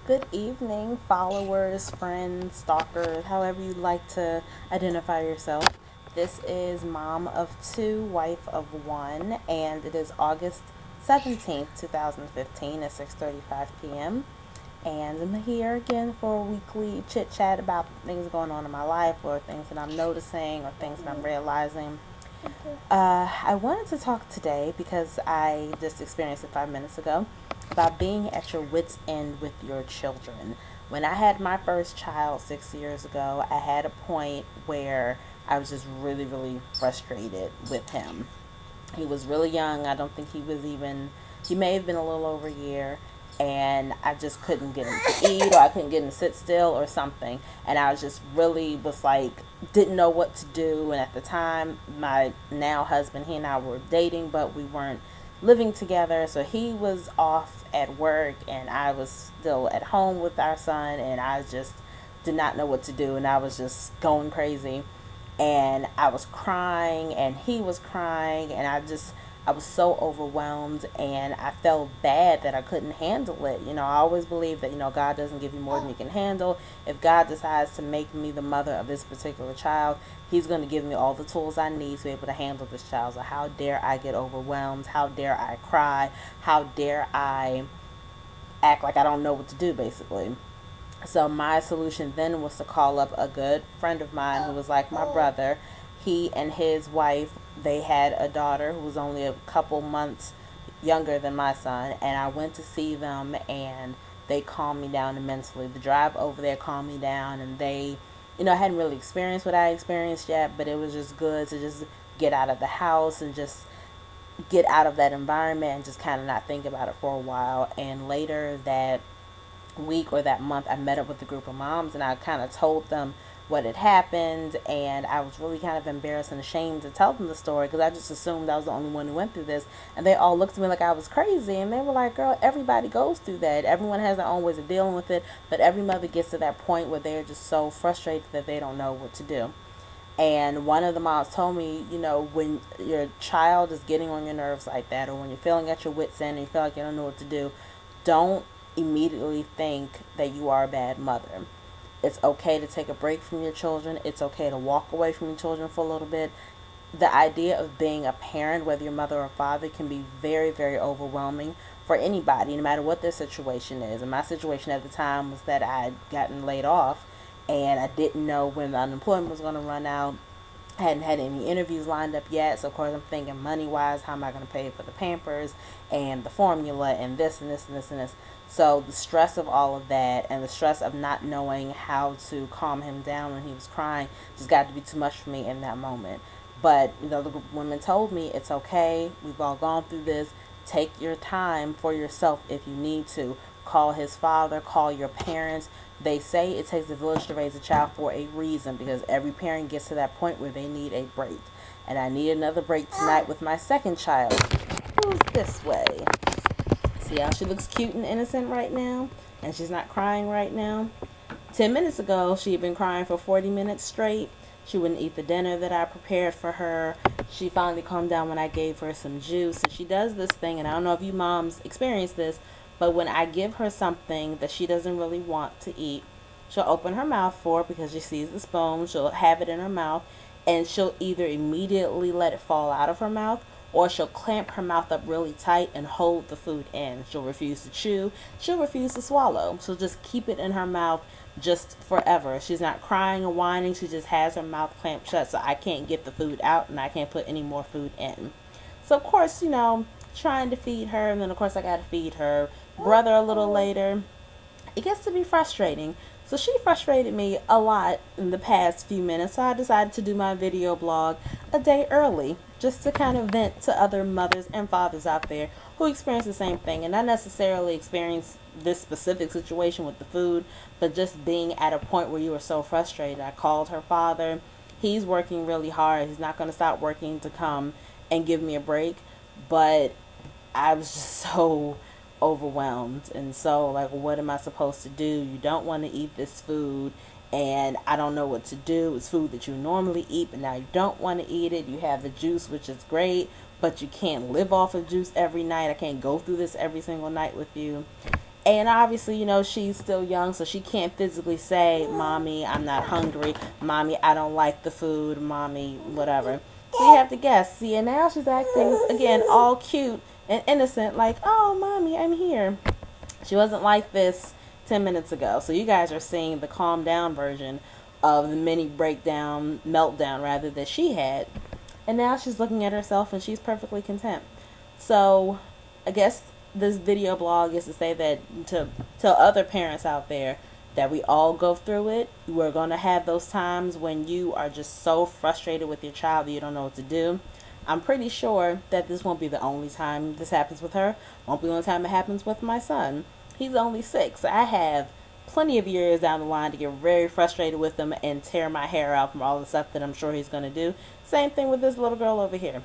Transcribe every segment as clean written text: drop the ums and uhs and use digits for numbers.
Good evening, followers, friends, stalkers, however you'd like to identify yourself. This is mom of two, wife of one, and it is August 17th, 2015 at 6:35 p.m. And I'm here again for a weekly chit chat about things going on in my life or things that I'm noticing or things that I'm realizing. I wanted to talk today because I just experienced it 5 minutes ago about being at your wits' end with your children. When I had my first child 6 years ago, I had a point where I was just really, really frustrated with him. He was really young. I don't think he was even, he may have been a little over a year. And I just couldn't get him to eat, or I couldn't get him to sit still or something. And I was just really was like, didn't know what to do. And at the time, my now husband, he and I were dating, but we weren't living together. So he was off at work, and I was still at home with our son. And I just did not know what to do. And I was just going crazy, and I was crying and he was crying, and I was so overwhelmed, and I felt bad that I couldn't handle it. I always believe that, God doesn't give you more than you can handle. If God decides to make me the mother of this particular child, he's going to give me all the tools I need to be able to handle this child. So how dare I get overwhelmed? How dare I cry? How dare I act like I don't know what to do, basically? So my solution then was to call up a good friend of mine who was like my brother. He and his wife, they had a daughter who was only a couple months younger than my son, and I went to see them, and they calmed me down immensely. The drive over there calmed me down, and they, I hadn't really experienced what I experienced yet, but it was just good to just get out of the house and just get out of that environment and just kind of not think about it for a while. And later that week or that month, I met up with a group of moms, and I kind of told them what had happened, and I was really kind of embarrassed and ashamed to tell them the story because I just assumed I was the only one who went through this, and they all looked at me like I was crazy, and they were like, girl, everybody goes through that. Everyone has their own ways of dealing with it, but every mother gets to that point where they're just so frustrated that they don't know what to do. And one of the moms told me, when your child is getting on your nerves like that, or when you're feeling at your wits' end and you feel like you don't know what to do, don't immediately think that you are a bad mother. It's okay to take a break from your children. It's okay to walk away from your children for a little bit. The idea of being a parent, whether you're mother or father, can be very, very overwhelming for anybody, no matter what their situation is. And my situation at the time was that I had gotten laid off, and I didn't know when the unemployment was going to run out. I hadn't had any interviews lined up yet, so of course I'm thinking money wise, how am I going to pay for the Pampers and the formula and this and this and this and this. So the stress of all of that and the stress of not knowing how to calm him down when he was crying just got to be too much for me in that moment. But the women told me it's okay. We've all gone through this. Take your time for yourself if you need to. Call his father, call your parents. They say it takes a village to raise a child for a reason, because every parent gets to that point where they need a break. And I need another break tonight with my second child, who's this way. See how she looks cute and innocent right now? And she's not crying right now. 10 minutes ago, she had been crying for 40 minutes straight. She wouldn't eat the dinner that I prepared for her. She finally calmed down when I gave her some juice. And she does this thing, and I don't know if you moms experience this, but when I give her something that she doesn't really want to eat, she'll open her mouth for it because she sees the spoon. She'll have it in her mouth, and she'll either immediately let it fall out of her mouth, or she'll clamp her mouth up really tight and hold the food in. She'll refuse to chew. She'll refuse to swallow. She'll just keep it in her mouth just forever. She's not crying or whining. She just has her mouth clamped shut, so I can't get the food out and I can't put any more food in. So, of course, trying to feed her, and then, of course, I got to feed her brother a little later. It gets to be frustrating. So she frustrated me a lot in the past few minutes. So I decided to do my video blog a day early, just to kind of vent to other mothers and fathers out there who experience the same thing, and not necessarily experience this specific situation with the food, but just being at a point where you are so frustrated. I called her father. He's working really hard. He's not going to stop working to come and give me a break, but I was just so overwhelmed, and so, like, what am I supposed to do? You don't want to eat this food, and I don't know what to do. It's food that you normally eat, but now you don't want to eat it. You have the juice, which is great, but you can't live off of juice every night. I can't go through this every single night with you. And obviously, you know, she's still young, so she can't physically say, Mommy, I'm not hungry. Mommy, I don't like the food. Mommy, whatever. So you have to guess. See, and now she's acting, again, all cute and innocent, like, oh, Mommy, I'm here. She wasn't like this 10 minutes ago. So you guys are seeing the calm down version of the mini breakdown, meltdown, rather, that she had. And now she's looking at herself and she's perfectly content. So I guess this video blog is to say that, to tell other parents out there that we all go through it. We're going to have those times when you are just so frustrated with your child that you don't know what to do. I'm pretty sure that this won't be the only time this happens with her. Won't be the only time it happens with my son. He's only 6. I have plenty of years down the line to get very frustrated with him and tear my hair out from all the stuff that I'm sure he's going to do. Same thing with this little girl over here.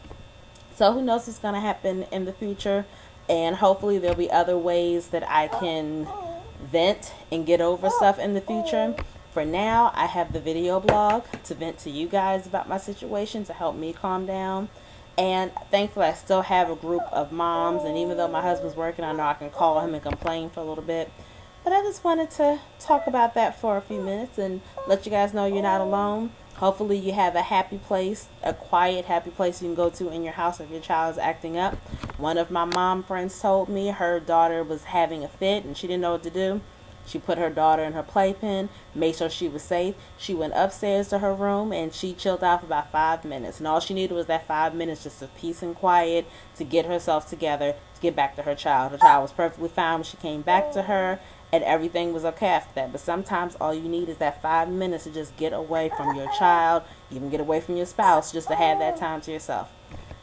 So who knows what's going to happen in the future. And hopefully there'll be other ways that I can vent and get over stuff in the future. For now, I have the video blog to vent to you guys about my situation, to help me calm down. And thankfully, I still have a group of moms. And even though my husband's working, I know I can call him and complain for a little bit. But I just wanted to talk about that for a few minutes and let you guys know you're not alone. Hopefully you have a happy place, a quiet, happy place you can go to in your house if your child is acting up. One of my mom friends told me her daughter was having a fit and she didn't know what to do. She put her daughter in her playpen, made sure she was safe. She went upstairs to her room and she chilled out for about 5 minutes. And all she needed was that 5 minutes just of peace and quiet to get herself together, to get back to her child. Her child was perfectly fine when she came back to her, and everything was okay after that. But sometimes all you need is that 5 minutes to just get away from your child, even get away from your spouse, just to have that time to yourself.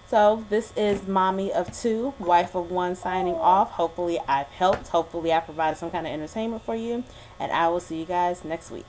So this is Mommy of 2, Wife of 1 signing off. Hopefully I've helped. Hopefully I provided some kind of entertainment for you. And I will see you guys next week.